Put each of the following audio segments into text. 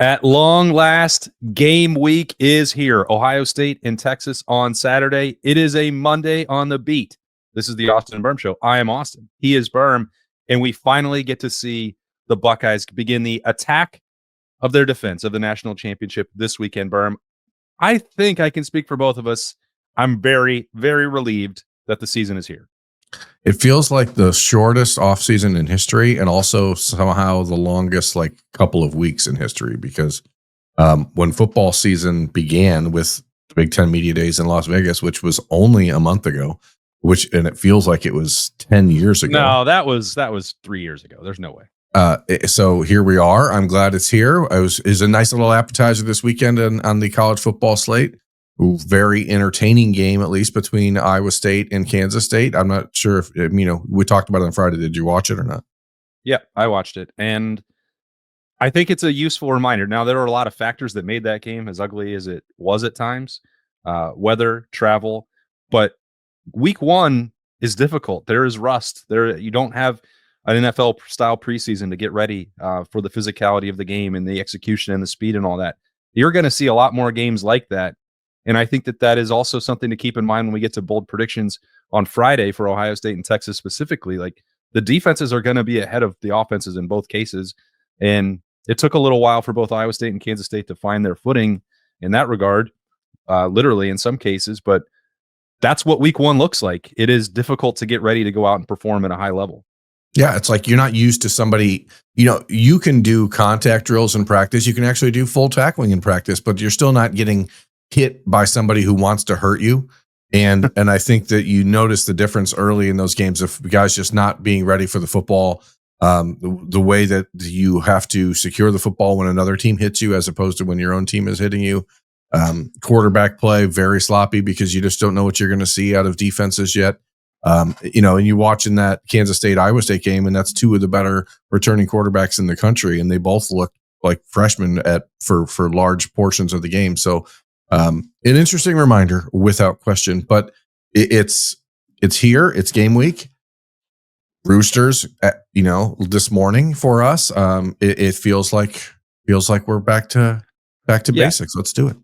At long last, game week is here. Ohio State and Texas on Saturday. It is a Monday on the beat. This is the Austin Birm Show. I am Austin. He is Birm. And we finally get to see the Buckeyes begin the attack of their defense of the national championship this weekend, Birm. I think I can speak for both of us. I'm very, very relieved that the season is here. It feels like the shortest offseason in history and also somehow the longest couple of weeks in history because when football season began with the Big Ten Media Days in Las Vegas, which was only a month ago, and it feels like it was 10 years ago. No, that was 3 years ago. There's no way. So here we are. I'm glad it's here. It was a nice little appetizer this weekend on the college football slate. Very entertaining game, at least between Iowa State and Kansas State. I'm not sure if, we talked about it on Friday. Did you watch it or not? Yeah, I watched it. And I think it's a useful reminder. Now, there are a lot of factors that made that game as ugly as it was at times. Weather, travel. But week one is difficult. There is rust. You don't have an NFL-style preseason to get ready for the physicality of the game and the execution and the speed and all that. You're going to see a lot more games like that. And I think that is also something to keep in mind when we get to bold predictions on Friday for Ohio State and Texas specifically. Like, the defenses are going to be ahead of the offenses in both cases. And it took a little while for both Iowa State and Kansas State to find their footing in that regard, literally in some cases. But that's what week one looks like. It is difficult to get ready to go out and perform at a high level. Yeah, it's like you're not used to somebody, you can do contact drills in practice. You can actually do full tackling in practice, but you're still not getting hit by somebody who wants to hurt you. And I think that you notice the difference early in those games of guys just not being ready for the football, the way that you have to secure the football when another team hits you as opposed to when your own team is hitting you. Quarterback play, very sloppy because you just don't know what you're going to see out of defenses yet. And you're watching that Kansas State Iowa State game, and that's two of the better returning quarterbacks in the country, and they both look like freshmen for large portions of the game. So an interesting reminder without question, but it's here. It's game week. Roosters, this morning for us. It feels like we're back to basics. Let's do it.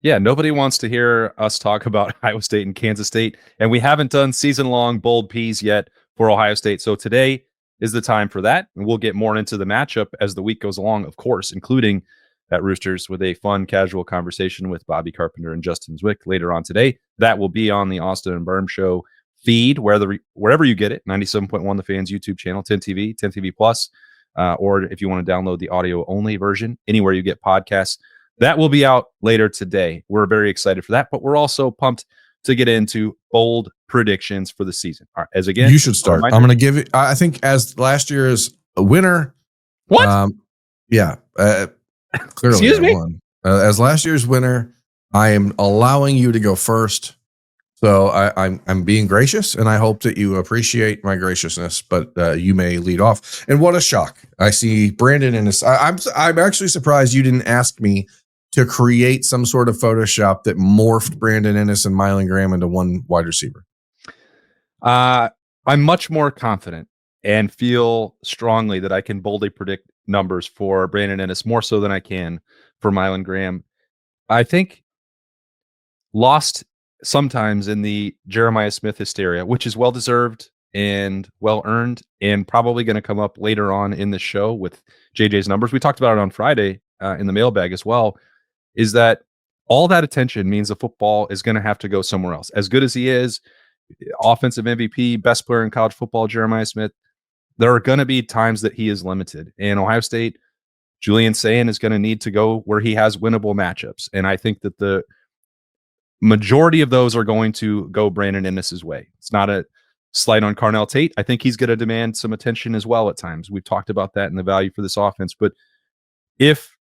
Yeah, nobody wants to hear us talk about Iowa State and Kansas State, and we haven't done season-long bold P's yet for Ohio State. So today is the time for that, and we'll get more into the matchup as the week goes along, of course, including at Roosters with a fun, casual conversation with Bobby Carpenter and Justin Zwick later on today. That will be on the Austin Birm Show feed, wherever you get it, 97.1 The Fans YouTube channel, 10 TV Plus, or if you want to download the audio-only version, anywhere you get podcasts. That will be out later today. We're very excited for that, but we're also pumped to get into bold predictions for the season. All right, as again, you should start. I'm going to give it, I think, as last year's winner. What? Clearly, excuse me. As last year's winner, I am allowing you to go first. So I'm being gracious, and I hope that you appreciate my graciousness. But you may lead off. And what a shock! I see Brandon Ennis. I'm actually surprised you didn't ask me to create some sort of Photoshop that morphed Brandon Ennis and Mylan Graham into one wide receiver. I'm much more confident and feel strongly that I can boldly predict numbers for Brandon Ennis more so than I can for Mylan Graham. I think lost sometimes in the Jeremiah Smith hysteria, which is well-deserved and well-earned and probably going to come up later on in the show with JJ's numbers. We talked about it on Friday in the mailbag as well, is that all that attention means the football is going to have to go somewhere else. As good as he is, offensive MVP, best player in college football, Jeremiah Smith, there are going to be times that he is limited. And Ohio State, Julian Sayin is going to need to go where he has winnable matchups. And I think that the majority of those are going to go Brandon Ennis's way. It's not a slight on Carnell Tate. I think he's going to demand some attention as well at times. We've talked about that and the value for this offense. But if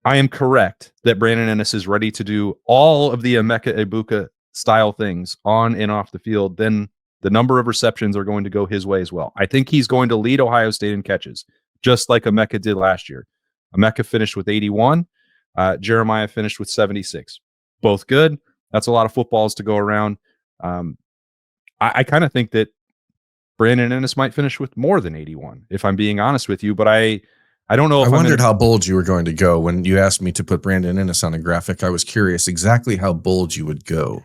I am correct that Brandon Ennis is ready to do all of the Emeka Egbuka style things on and off the field, then the number of receptions are going to go his way as well. I think he's going to lead Ohio State in catches, just like Emeka did last year. Emeka finished with 81. Jeremiah finished with 76. Both good. That's a lot of footballs to go around. I kind of think that Brandon Ennis might finish with more than 81, if I'm being honest with you. But I I don't know I if I'm wondered going how bold you were going to go when you asked me to put Brandon Ennis on a graphic. I was curious exactly how bold you would go.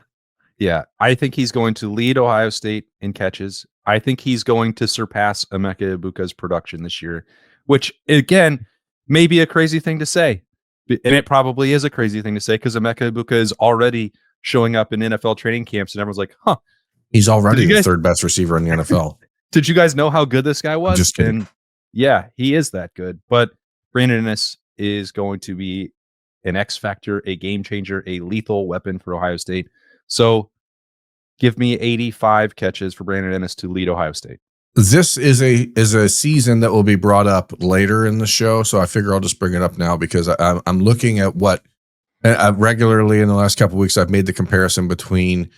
Yeah, I think he's going to lead Ohio State in catches. I think he's going to surpass Emeka Egbuka's production this year, which again may be a crazy thing to say, and it probably is a crazy thing to say because Emeka Egbuka is already showing up in NFL training camps, and everyone's like, "Huh, He's did already you the guys third best receiver in the NFL. did you guys know how good this guy I'm was?" just kidding. And yeah, he is that good. But Brandon Ennis is going to be an X factor, a game changer, a lethal weapon for Ohio State. So give me 85 catches for Brandon Ennis to lead Ohio State. This is a season that will be brought up later in the show, so I figure I'll just bring it up now because I'm looking at what regularly in the last couple of weeks I've made the comparison between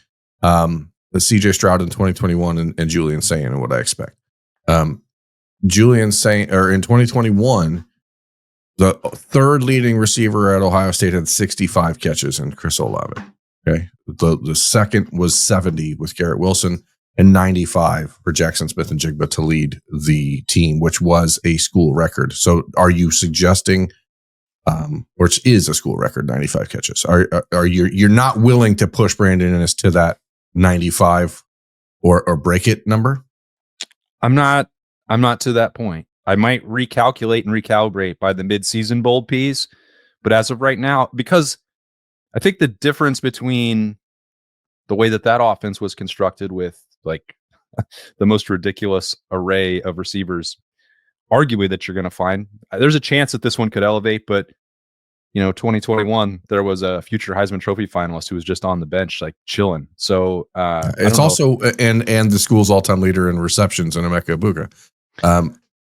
the CJ Stroud in 2021 and Julian Sayin and what I expect. Julian Sayin, or in 2021, the third leading receiver at Ohio State had 65 catches in Chris Olave. Okay. The second was 70 with Garrett Wilson and 95 for Jackson Smith and Jigba to lead the team, which was a school record. So are you suggesting, which is a school record, 95 catches? Are you're not willing to push Brandon Ennis to that 95 or break it number? I'm not to that point. I might recalculate and recalibrate by the midseason bold Ps, but as of right now, because I think the difference between the way that offense was constructed with like the most ridiculous array of receivers, arguably that you're going to find, there's a chance that this one could elevate, but 2021, there was a future Heisman Trophy finalist who was just on the bench, like chilling. So it's also and the school's all-time leader in receptions in Emeka Egbuka.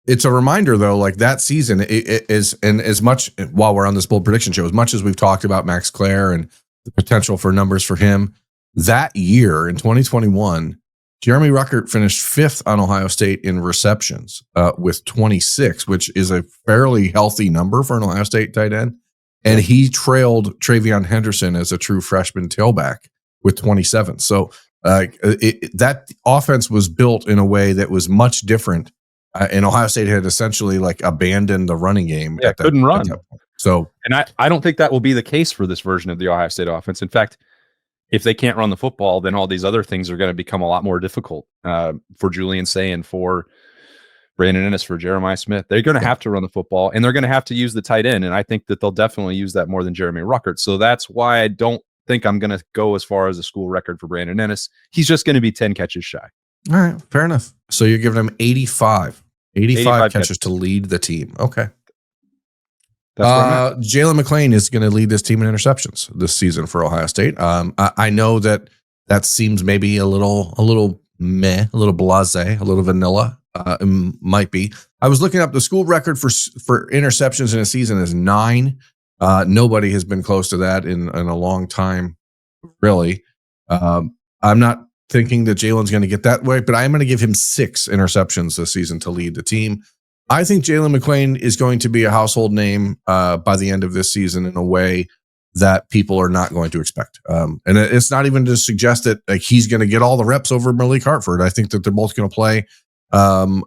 It's a reminder, though, like that season is, and as much while we're on this bold prediction show, as much as we've talked about Max Clare and the potential for numbers for him, that year in 2021, Jeremy Ruckert finished 5th on Ohio State in receptions with 26, which is a fairly healthy number for an Ohio State tight end. And he trailed Travion Henderson as a true freshman tailback with 27. So that offense was built in a way that was much different. And Ohio State had essentially like abandoned the running game. Yeah, couldn't run. So, and I don't think that will be the case for this version of the Ohio State offense. In fact, if they can't run the football, then all these other things are going to become a lot more difficult for Julian Sayin, for Brandon Ennis, for Jeremiah Smith. They're going to have to run the football, and they're going to have to use the tight end. And I think that they'll definitely use that more than Jeremy Ruckert. So that's why I don't think I'm going to go as far as a school record for Brandon Ennis. He's just going to be 10 catches shy. All right, fair enough. So you're giving him 85 catches to lead the team. Okay. Jalen McClain is going to lead this team in interceptions this season for Ohio State. I know that seems maybe a little meh, a little blasé, a little vanilla. Might be. I was looking up the school record for interceptions in a season is 9. Nobody has been close to that in a long time, really. I'm not thinking that Jalen's going to get that way, but I'm going to give him 6 interceptions this season to lead the team. I think Jalen McClain is going to be a household name by the end of this season in a way that people are not going to expect. And it's not even to suggest that like he's going to get all the reps over Malik Hartford. I think that they're both going to play an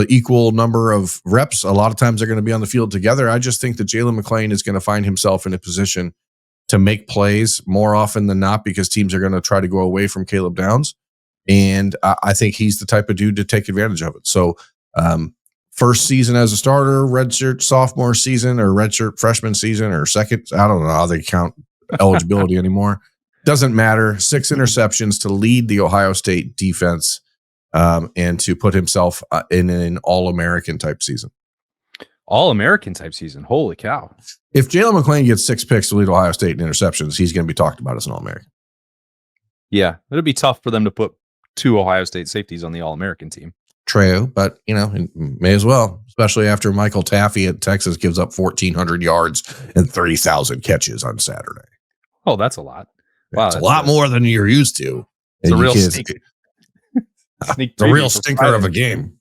equal number of reps. A lot of times they're going to be on the field together. I just think that Jalen McClain is going to find himself in a position to make plays more often than not because teams are going to try to go away from Caleb Downs. And I think he's the type of dude to take advantage of it. So first season as a starter, redshirt sophomore season, or redshirt freshman season, or second, I don't know how they count eligibility anymore. Doesn't matter. 6 interceptions to lead the Ohio State defense and to put himself in an All-American type season. All-American type season. Holy cow. If Jalen McClain gets 6 picks to lead Ohio State in interceptions, he's going to be talked about as an All-American. Yeah, it'll be tough for them to put 2 Ohio State safeties on the All-American team. True, but may as well, especially after Michael Taffy at Texas gives up 1,400 yards and 30,000 catches on Saturday. Oh, that's a lot. Wow, that's a lot more than you're used to. It's a real sneak the real stinker of a game.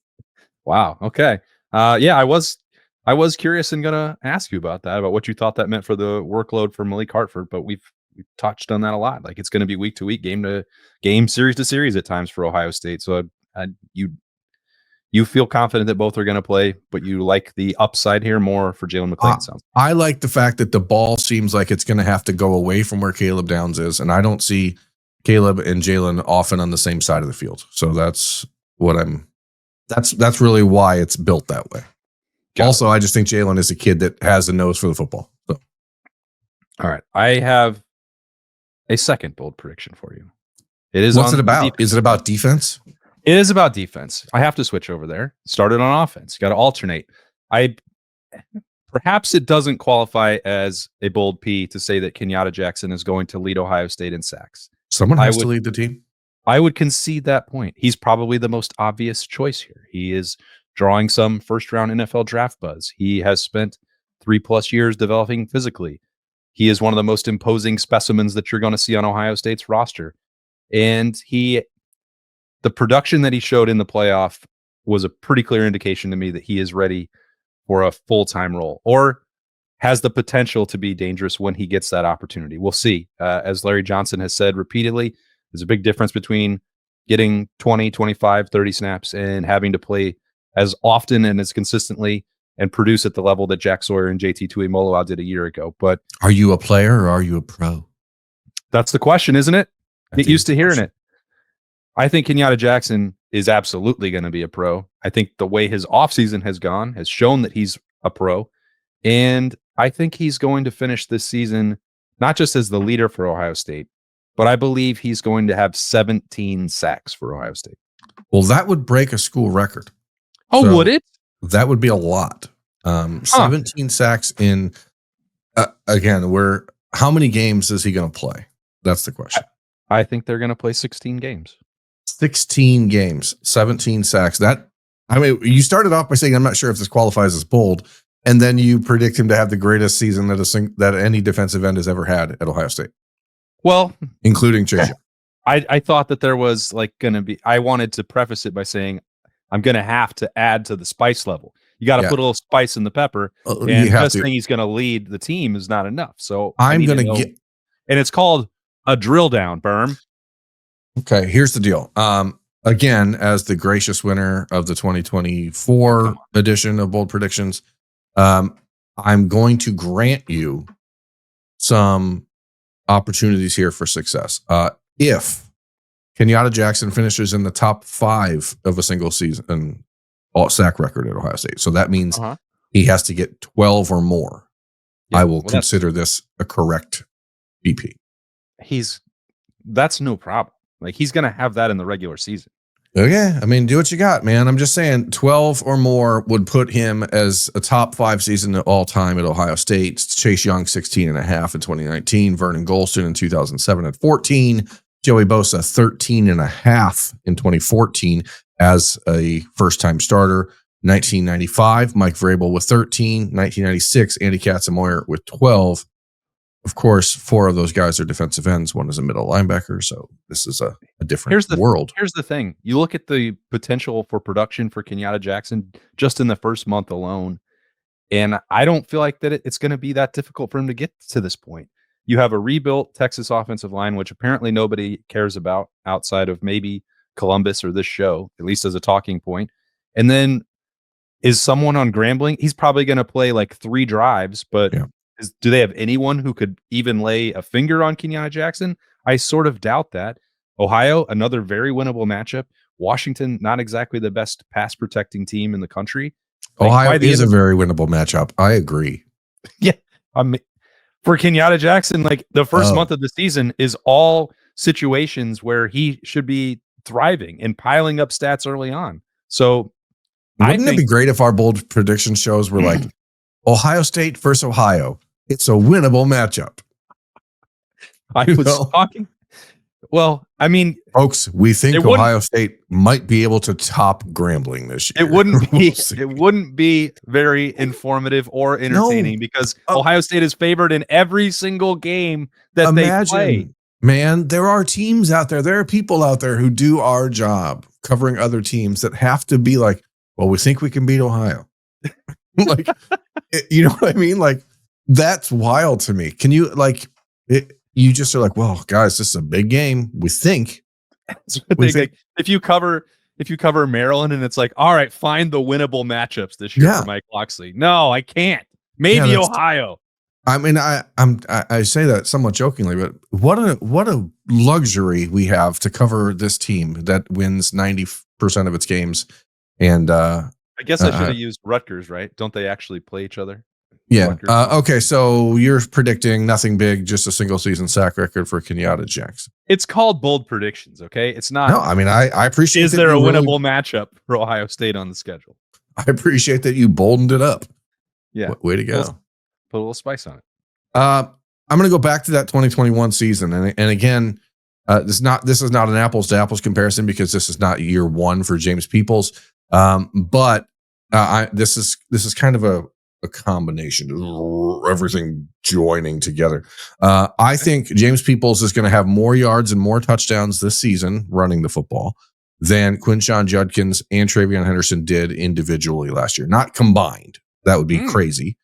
Wow. Okay. Yeah, I was curious and gonna ask you about what you thought that meant for the workload for Malik Hartford, but we've touched on that a lot. Like it's going to be week to week, game to game, series to series at times for Ohio State. So You feel confident that both are going to play, but you like the upside here more for Jalen McClain. Sounds. I like the fact that the ball seems like it's going to have to go away from where Caleb Downs is, and I don't see Caleb and Jalen often on the same side of the field. So that's what that's really why it's built that way. Also, I just think Jalen is a kid that has a nose for the football. So. All right. I have a second bold prediction for you. What's it about? Is it about defense? It is about defense. I have to switch over there. Started on offense. Got to alternate. Perhaps it doesn't qualify as a bold P to say that Kenyatta Jackson is going to lead Ohio State in sacks. Someone has to lead the team. I would concede that point. He's probably the most obvious choice here. He is drawing some first-round NFL draft buzz. He has spent 3+ years developing physically. He is one of the most imposing specimens that you're going to see on Ohio State's roster. And the production that he showed in the playoff was a pretty clear indication to me that he is ready for a full-time role or has the potential to be dangerous when he gets that opportunity. We'll see. As Larry Johnson has said repeatedly, there's a big difference between getting 20, 25, 30 snaps and having to play as often and as consistently and produce at the level that Jack Sawyer and JT Tuimoloau did a year ago. But are you a player or are you a pro? That's the question, isn't it? Get used to hearing it. I think Kenyatta Jackson is absolutely going to be a pro. I think the way his offseason has gone has shown that he's a pro. And I think he's going to finish this season not just as the leader for Ohio State, but I believe he's going to have 17 sacks for Ohio State. Well, that would break a school record. Oh, so would it? That would be a lot. 17 sacks in, again, how many games is he going to play? That's the question. I think they're going to play 16 games. 16 games, 17 sacks. You started off by saying, I'm not sure if this qualifies as bold, and then you predict him to have the greatest season that any defensive end has ever had at Ohio State. Well, including Chase. I thought that there was I wanted to preface it by saying I'm going to have to add to the spice level. You got to put a little spice in the pepper. And just saying he's going to lead the team is not enough. So I'm going to get, and it's called a drill down, Birm. Okay, here's the deal. Again, as the gracious winner of the 2024 edition of Bold Predictions, I'm going to grant you some opportunities here for success. If Kenyatta Jackson finishes in the top 5 of a single season sack record at Ohio State, so that means he has to get 12 or more. Yeah, I will consider this a correct BP. That's no problem. Like, he's going to have that in the regular season. Okay. I mean, do what you got, man. I'm just saying 12 or more would put him as a top 5 season all time at Ohio State. Chase Young, 16.5 in 2019. Vernon Golston in 2007 at 14. Joey Bosa, 13.5 in 2014 as a first-time starter. 1995, Mike Vrabel with 13. 1996, Andy Katzenmoyer with 12. Of course, 4 of those guys are defensive ends. One is a middle linebacker. So this is a different world. Here's the thing. You look at the potential for production for Kenyatta Jackson just in the first month alone, and I don't feel like that it's going to be that difficult for him to get to this point. You have a rebuilt Texas offensive line, which apparently nobody cares about outside of maybe Columbus or this show, at least as a talking point. And then is someone on Grambling? He's probably going to play like 3 drives, but do they have anyone who could even lay a finger on Kenyatta Jackson? I sort of doubt that. Ohio, another very winnable matchup. Washington, not exactly the best pass protecting team in the country. Ohio is a very winnable matchup. I agree. Yeah. For Kenyatta Jackson, like the first month of the season is all situations where he should be thriving and piling up stats early on. So wouldn't it be great if our bold prediction shows were like Ohio State versus Ohio? It's a winnable matchup. I was talking. Well, I mean, folks, we think Ohio State might be able to top Grambling this year. It wouldn't be. It wouldn't be very informative or entertaining because Ohio State is favored in every single game that they play. Man, there are teams out there. There are people out there who do our job covering other teams that have to be like, well, we think we can beat Ohio. Like, you know what I mean? Like, that's wild to me. Can you you just are like, well, guys, this is a big game. We think. If you cover if you cover Maryland and it's like, all right, find the winnable matchups this year for Mike Locksley. No, I can't. Maybe Ohio. I mean, I say that somewhat jokingly, but what a luxury we have to cover this team that wins 90% of its games. And I guess I should have used Rutgers, right? Don't they actually play each other? Yeah. Okay. So you're predicting nothing big, just a single season sack record for Kenyatta Jackson. It's called bold predictions. Okay. It's not. No, I mean, I appreciate. Is there a winnable matchup for Ohio State on the schedule? I appreciate that you boldened it up. Yeah. Way to go. Put a little spice on it. I'm going to go back to that 2021 season. And again, this is not an apples to apples comparison because this is not year one for James Peoples. But this is kind of a combination of everything joining together. I think James Peoples is going to have more yards and more touchdowns this season running the football than Quinshon Judkins and TreVeyon Henderson did individually last year. Not combined. That would be crazy.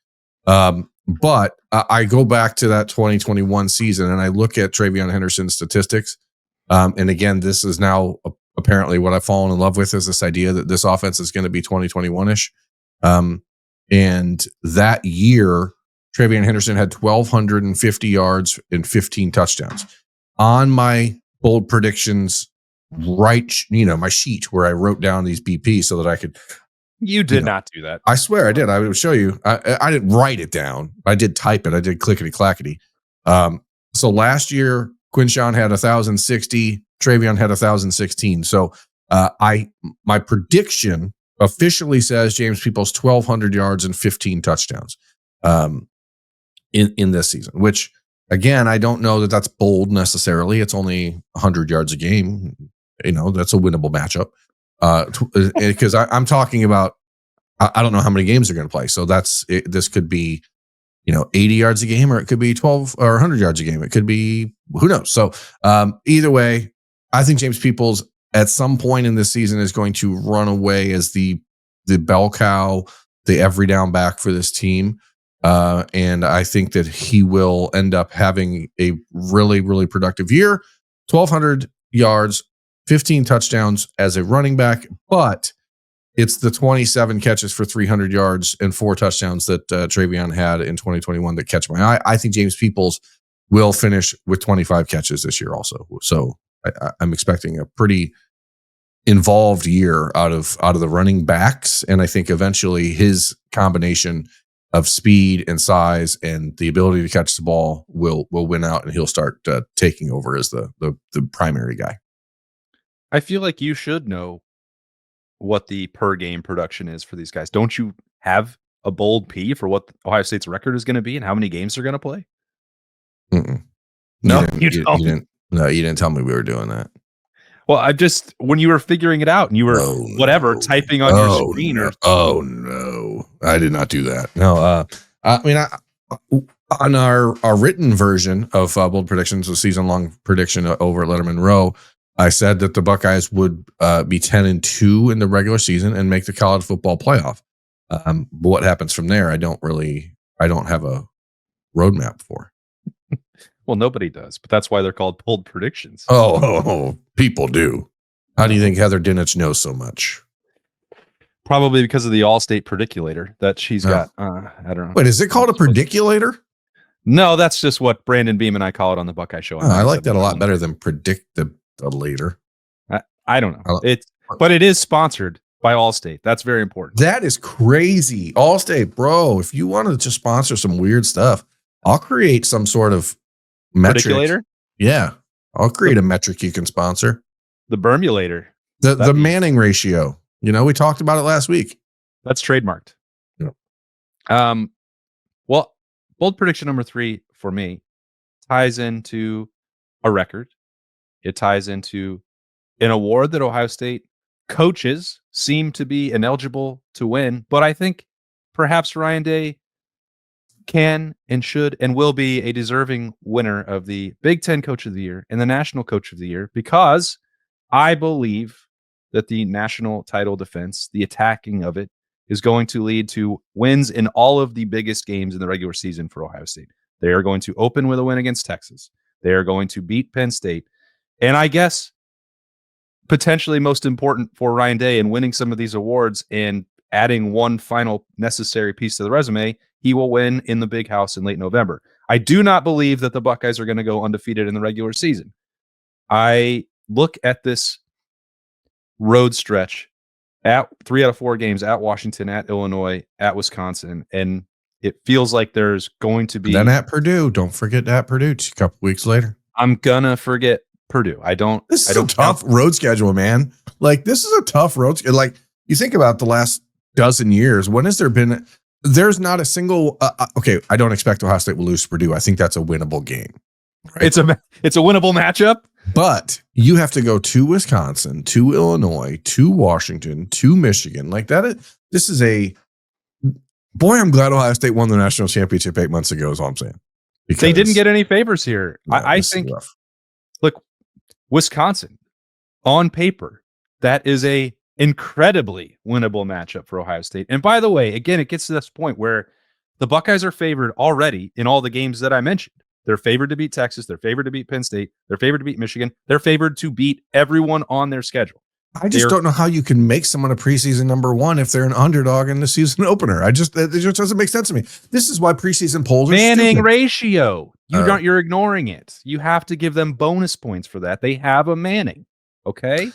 But I go back to that 2021 season and I look at TreVeyon Henderson's statistics. And again, this is now apparently what I've fallen in love with is this idea that this offense is going to be 2021-ish. And that year, TreVeyon Henderson had 1,250 yards and 15 touchdowns. On my bold predictions, my sheet where I wrote down these BPs so that I could. You did not do that. I swear I did. I will show you. I didn't write it down. I did type it. I did clickety clackety. So last year, Quinshon had 1,060. TreVeyon had 1,016. So my prediction officially says James Peoples 1,200 yards and 15 touchdowns in this season, which again, I don't know that that's bold necessarily. It's only 100 yards a game. That's a winnable matchup. Because I'm talking about, I don't know how many games they're going to play. So this could be, 80 yards a game, or it could be 12 or 100 yards a game. It could be, who knows? So either way, I think James Peoples at some point in this season is going to run away as the bell cow, the every down back for this team. And I think that he will end up having a really, really productive year, 1,200 yards, 15 touchdowns as a running back, but it's the 27 catches for 300 yards and 4 touchdowns that TreVeyon had in 2021 that catch my eye. I think James Peoples will finish with 25 catches this year also. So I'm expecting a pretty involved year out of the running backs. And I think eventually his combination of speed and size and the ability to catch the ball will win out, and he'll start taking over as the primary guy. I feel like you should know what the per game production is for these guys. Don't you have a bold P for what Ohio State's record is going to be and how many games they're going to play? No, you didn't. No, you didn't tell me we were doing that. Well, I just, when you were figuring it out and you were typing on your screen. No, I did not do that. No, on our written version of bold predictions, a season long prediction over at Letterman Row, I said that the Buckeyes would be 10-2 in the regular season and make the college football playoff. But what happens from there, I don't have a roadmap for. Well, nobody does, but that's why they're called bold predictions. Oh, people do. How do you think Heather Dinich knows so much? Probably because of the All-State prediculator that she's got. I don't know. Wait, is it called a prediculator? No, that's just what Brandon Beam and I call it on the Buckeye Show. I like that a lot better than predictilator. I don't know. But it is sponsored by Allstate. That's very important. That is crazy. Allstate, bro. If you want to just sponsor some weird stuff, I'll create some sort of metric. Prediculator? Yeah. I'll create a metric you can sponsor. The Bermulator. The Manning ratio. We talked about it last week. That's trademarked. Yeah. Well, bold prediction number 3 for me ties into a record. It ties into an award that Ohio State coaches seem to be ineligible to win, but I think perhaps Ryan Day can and should and will be a deserving winner of the Big Ten Coach of the Year and the National Coach of the Year, because I believe that the national title defense, the attacking of it, is going to lead to wins in all of the biggest games in the regular season for Ohio State. They are going to open with a win against Texas. They are going to beat Penn State. And I guess potentially most important for Ryan Day in winning some of these awards and adding one final necessary piece to the resume, he will win in the big house in late November. I do not believe that the Buckeyes are going to go undefeated in the regular season. I look at this road stretch at 3 out of 4 games at Washington, at Illinois, at Wisconsin, and it feels like there's going to be. And then at Purdue, don't forget at Purdue a couple weeks later. I'm gonna forget Purdue. This is a tough road schedule, man. Like, this is a tough road schedule. Like, you think about the last dozen years, when has there been? There's not a single. Okay, I don't expect Ohio State will lose to Purdue. I think that's a winnable game. Right? It's a winnable matchup. But you have to go to Wisconsin, to Illinois, to Washington, to Michigan. Like that. This is a boy. I'm glad Ohio State won the national championship 8 months ago. Is all I'm saying. Because they didn't get any favors here. No, I think. Look, Wisconsin, on paper, that is a incredibly winnable matchup for Ohio State. And by the way, again, it gets to this point where the Buckeyes are favored already in all the games that I mentioned. They're favored to beat Texas. They're favored to beat Penn State. They're favored to beat Michigan. They're favored to beat everyone on their schedule. I just don't know how you can make someone a preseason number one if they're an underdog in the season opener. It just doesn't make sense to me. This is why preseason polls are Manning stupid. ratio. You're ignoring it. You have to give them bonus points for that. They have a Manning. Okay.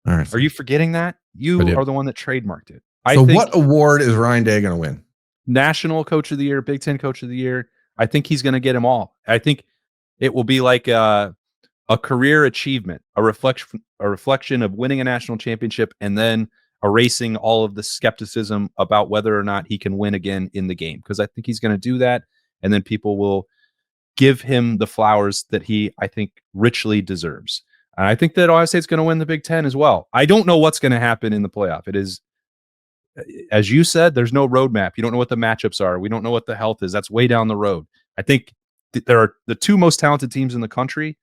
All right. Are you forgetting that? You are the one that trademarked it. So what award is Ryan Day going to win? National Coach of the Year, Big Ten Coach of the Year. I think he's going to get them all. I think it will be like a career achievement, a reflection of winning a national championship and then erasing all of the skepticism about whether or not he can win again in the game. Because I think he's going to do that, and then people will give him the flowers that he, I think, richly deserves. And I think that Ohio State's going to win the Big Ten as well. I don't know what's going to happen in the playoff. It is, as you said, there's no roadmap. You don't know what the matchups are. We don't know what the health is. That's way down the road. I think there are the two most talented teams in the country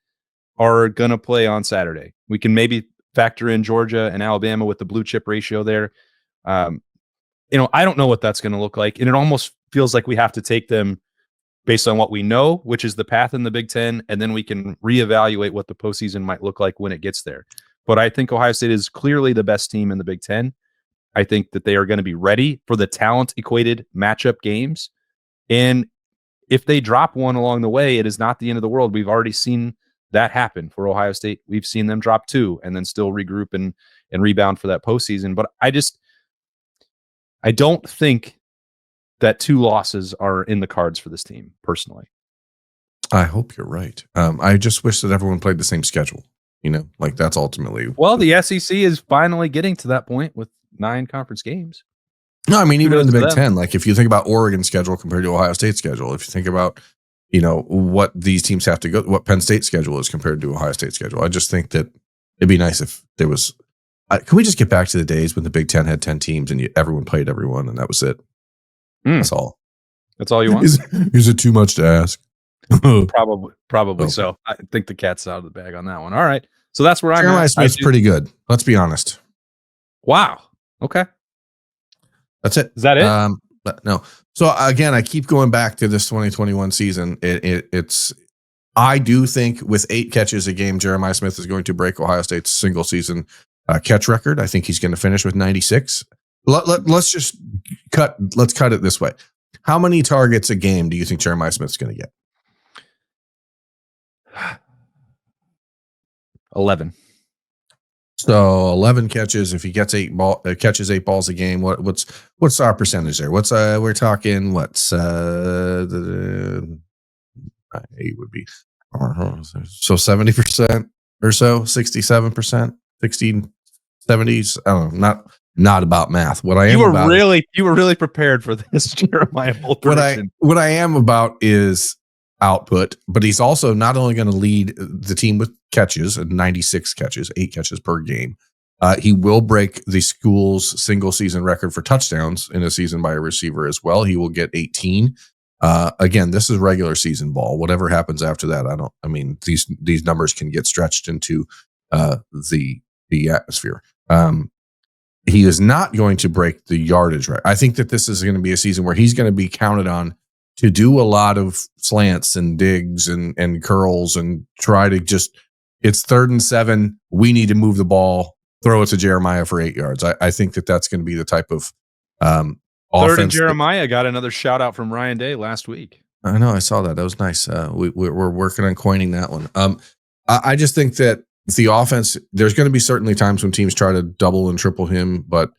are going to play on Saturday. We can maybe factor in Georgia and Alabama with the blue chip ratio there. I don't know what that's going to look like. And it almost feels like we have to take them based on what we know, which is the path in the Big Ten, and then we can reevaluate what the postseason might look like when it gets there. But I think Ohio State is clearly the best team in the Big Ten. I think that they are going to be ready for the talent-equated matchup games. And if they drop one along the way, it is not the end of the world. We've already seen that happen for Ohio State. We've seen them drop 2 and then still regroup and rebound for that postseason. But I don't think that 2 losses are in the cards for this team, personally. I hope you're right. I just wish that everyone played the same schedule. Like that's ultimately. Well, the SEC is finally getting to that point with 9 conference games. No, I mean, even in the Big Ten, like if you think about Oregon's schedule compared to Ohio State's schedule, if you think about, what these teams have to go, what Penn State's schedule is compared to Ohio State's schedule, I just think that it'd be nice if there was. Can we just get back to the days when the Big Ten had 10 teams and everyone played everyone and that was it? That's all. That's all you want? Is it too much to ask? Probably okay. So. I think the cat's out of the bag on that one. All right. So that's where I'm at. Jeremiah Smith's pretty good. Let's be honest. Wow. Okay. That's it. Is that it? No. So again, I keep going back to this 2021 season. It's. I do think with 8 catches a game, Jeremiah Smith is going to break Ohio State's single season catch record. I think he's going to finish with 96. Let's just cut. Let's cut it this way. How many targets a game do you think Jeremiah Smith's going to get? 11. So 11 catches. If he gets 8 balls a game, what's our percentage there? We're talking what's the 8 would be so 70% or so, 67%, 60, 70s. I don't know. Not about math. What I am you were really prepared for this, Jeremiah. What I am about is output, but he's also not only going to lead the team with catches, 96 catches, 8 catches per game. He will break the school's single season record for touchdowns in a season by a receiver as well. He will get 18. Again, this is regular season ball. Whatever happens after that, these numbers can get stretched into the atmosphere. He is not going to break the yardage record. I think that this is going to be a season where he's going to be counted on to do a lot of slants and digs and curls and try to just it's 3rd and 7. We need to move the ball. Throw it to Jeremiah for 8 yards. I think that's going to be the type of offense. 3rd and Jeremiah got another shout out from Ryan Day last week. I know. I saw that. That was nice. We're working on coining that one. I just think that the offense, there's going to be certainly times when teams try to double and triple him, but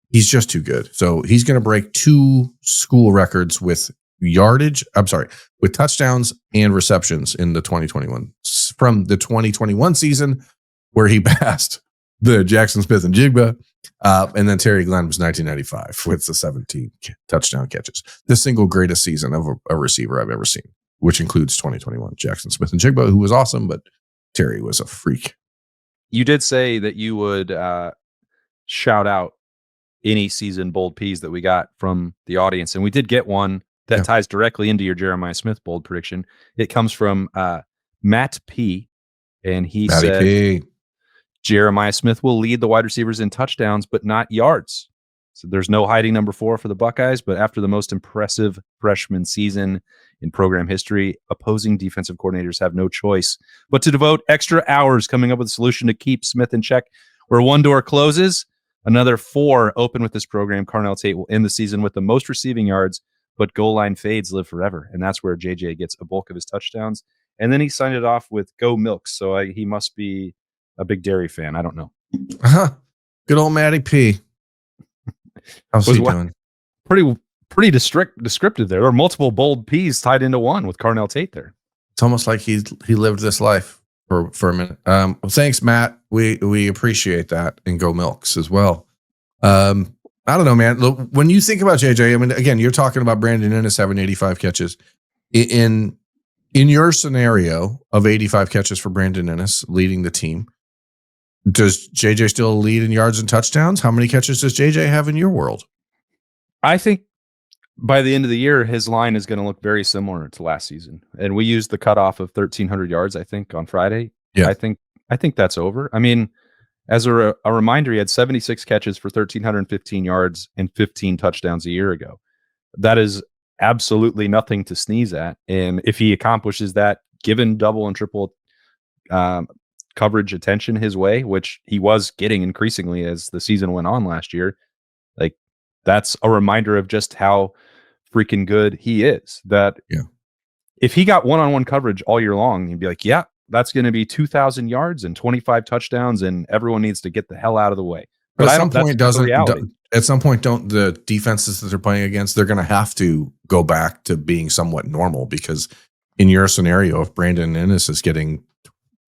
he's just too good. So he's going to break 2 school records with with touchdowns and receptions in the 2021 from the 2021 season, where he passed the Jackson Smith and Jigba. And then Terry Glenn was 1995 with the 17 touchdown catches. The single greatest season of a receiver I've ever seen, which includes 2021 Jackson Smith and Jigba, who was awesome, but Terry was a freak. You did say that you would shout out any season bold P's that we got from the audience. And we did get one that ties directly into your Jeremiah Smith bold prediction. It comes from Matt P. And he said, Jeremiah Smith will lead the wide receivers in touchdowns, but not yards. So there's no hiding number 4 for the Buckeyes, but after the most impressive freshman season in program history, opposing defensive coordinators have no choice but to devote extra hours coming up with a solution to keep Smith in check. Where one door closes, another 4 open with this program. Carnell Tate will end the season with the most receiving yards, but goal line fades live forever. And that's where JJ gets a bulk of his touchdowns. And then he signed it off with Go Milks. So he must be a big dairy fan. I don't know. Good old Matty P. How's he doing? Pretty descriptive there. There are multiple bold P's tied into one with Carnell Tate there. It's almost like he lived this life for a minute. Thanks, Matt. We appreciate that, and Go Milks as well. I don't know, man. Look, when you think about JJ, I mean, again, you're talking about Brandon Ennis having 85 catches. In your scenario of 85 catches for Brandon Ennis leading the team, does JJ still lead in yards and touchdowns? How many catches does JJ have in your world? I think by the end of the year, his line is going to look very similar to last season. And we used the cutoff of 1,300 yards, I think, on Friday. Yeah. I think that's over. I mean, as a reminder, he had 76 catches for 1,315 yards and 15 touchdowns a year ago. That is absolutely nothing to sneeze at. And if he accomplishes that, given double and triple coverage attention his way, which he was getting increasingly as the season went on last year, like that's a reminder of just how freaking good he is. That if he got one-on-one coverage all year long, he'd be like, yeah, that's going to be 2,000 yards and 25 touchdowns, and everyone needs to get the hell out of the way. But at some point, don't the defenses that they're playing against, they're going to have to go back to being somewhat normal, because in your scenario, if Brandon Ennis is getting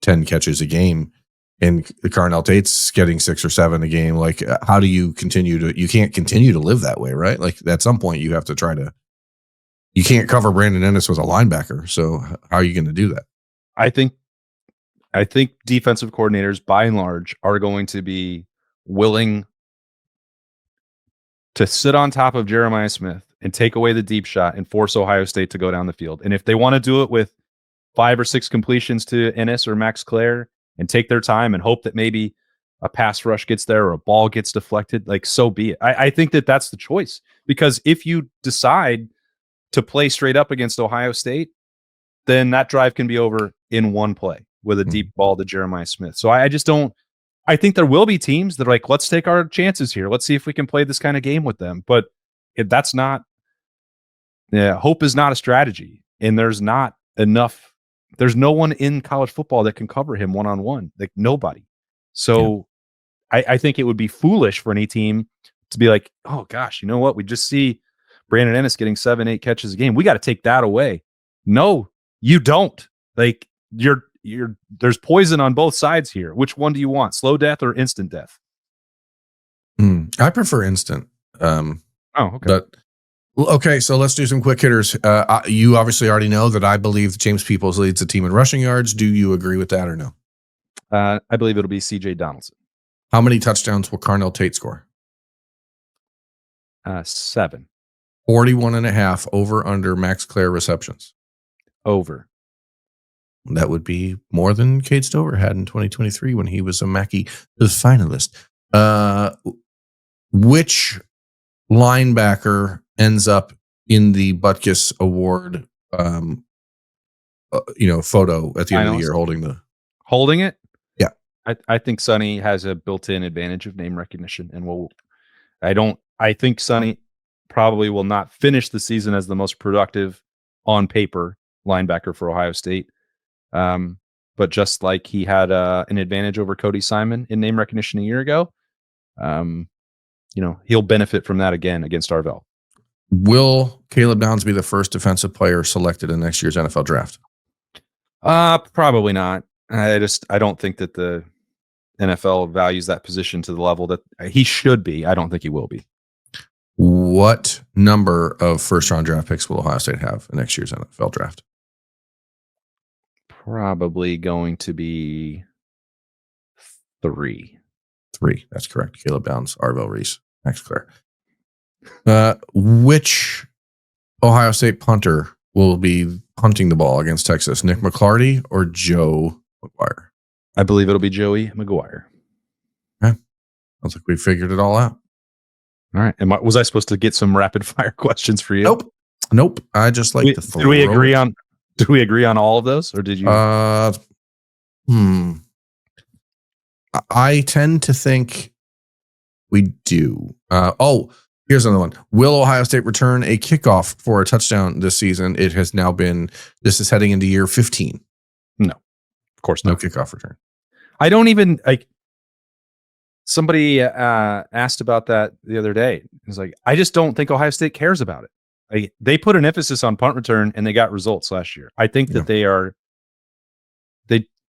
10 catches a game and Carnell Tate's getting 6 or 7 a game, like how do you you can't continue to live that way, right? Like at some point you have to you can't cover Brandon Ennis with a linebacker. So how are you going to do that? I think defensive coordinators by and large are going to be willing to sit on top of Jeremiah Smith and take away the deep shot and force Ohio State to go down the field. And if they want to do it with 5 or 6 completions to Ennis or Max Clare and take their time and hope that maybe a pass rush gets there or a ball gets deflected, like so be it. I think that that's the choice, because if you decide to play straight up against Ohio State, then that drive can be over in one play with a deep ball to Jeremiah Smith. So I think there will be teams that are like, let's take our chances here. Let's see if we can play this kind of game with them. But if that's not, hope is not a strategy. And there's not enough. There's no one in college football that can cover him one-on-one, like nobody. So I think it would be foolish for any team to be like, oh gosh, you know what? We just see Brandon Ennis getting 7-8 catches a game. We got to take that away. No, you don't. Like there's poison on both sides here. Which one do you want? Slow death or instant death? I prefer instant. Okay. Okay, so let's do some quick hitters. You obviously already know that I believe James Peoples leads the team in rushing yards. Do you agree with that or no? I believe it'll be C.J. Donaldson. How many touchdowns will Carnell Tate score? 7. 41.5 over under Max Clare receptions. Over. That would be more than Cade Stover had in 2023 when he was a Mackey finalist. Which linebacker ends up in the Butkus Award, photo at the end of the year holding it? I think Sonny has a built-in advantage of name recognition, and I think Sonny probably will not finish the season as the most productive on paper linebacker for Ohio State. But just like he had an advantage over Cody Simon in name recognition a year ago, he'll benefit from that again against Arvell. Will Caleb Downs be the first defensive player selected in next year's NFL draft? Probably not. I don't think that the NFL values that position to the level that he should be. I don't think he will be. What number of first-round draft picks will Ohio State have in next year's NFL draft? Probably going to be 3. 3. That's correct. Caleb Downs, Arvell Reese, Max Clare. Which Ohio State punter will be punting the ball against Texas? Nick McClarty or Joe McGuire? I believe it'll be Joey McGuire. Okay. Sounds like we figured it all out. All right. Was I supposed to get some rapid fire questions for you? Nope. I just like to throw. Did we agree on all of those, or did you? I tend to think we do. Here's another one. Will Ohio State return a kickoff for a touchdown this season? It has now been. This is heading into year 15. No, of course not. No kickoff return. I don't even like. Somebody asked about that the other day. It was like, I just don't think Ohio State cares about it. They put an emphasis on punt return and they got results last year. I think that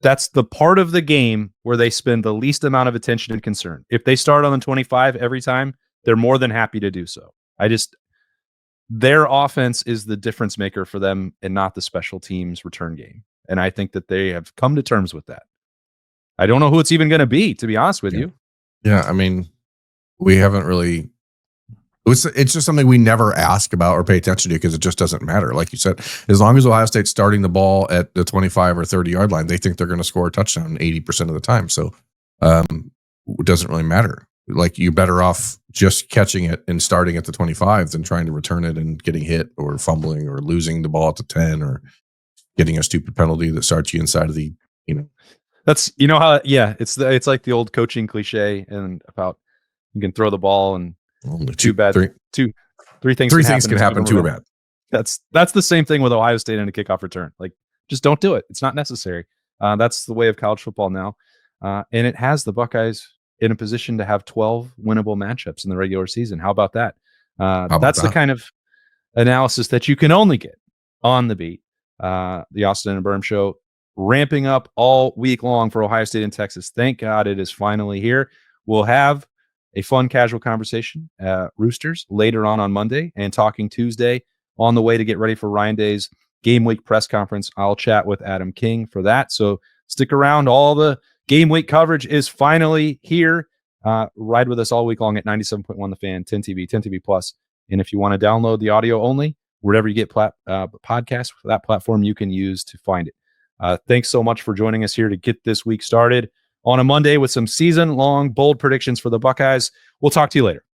that's the part of the game where they spend the least amount of attention and concern. If they start on the 25 every time, they're more than happy to do so. Their offense is the difference maker for them and not the special teams return game. And I think that they have come to terms with that. I don't know who it's even going to be, to be honest with you. Yeah, I mean, we haven't really. It's just something we never ask about or pay attention to because it just doesn't matter. Like you said, as long as Ohio State's starting the ball at the 25 or 30 yard line, they think they're going to score a touchdown 80% of the time. So it doesn't really matter. Like, you're better off just catching it and starting at the 25 than trying to return it and getting hit or fumbling or losing the ball at the 10 or getting a stupid penalty that starts you inside of the. That's it's like the old coaching cliche and about you can throw the ball and three things can happen too bad. That's the same thing with Ohio State and a kickoff return. Like, just don't do it. It's not necessary. That's the way of college football now, and it has the Buckeyes in a position to have 12 winnable matchups in the regular season. How about that? That's the kind of analysis that you can only get on the beat. The Austin and Birm Show, ramping up all week long for Ohio State and Texas. Thank God it is finally here. We'll have a fun, casual conversation at Roosters later on Monday and Talking Tuesday on the way to get ready for Ryan Day's game week press conference. I'll chat with Adam King for that. So stick around. All the game week coverage is finally here. Ride with us all week long at 97.1 The Fan, 10 TV, 10 TV Plus. And if you want to download the audio only, wherever you get podcasts, that platform you can use to find it. Thanks so much for joining us here to get this week started on a Monday with some season-long bold predictions for the Buckeyes. We'll talk to you later.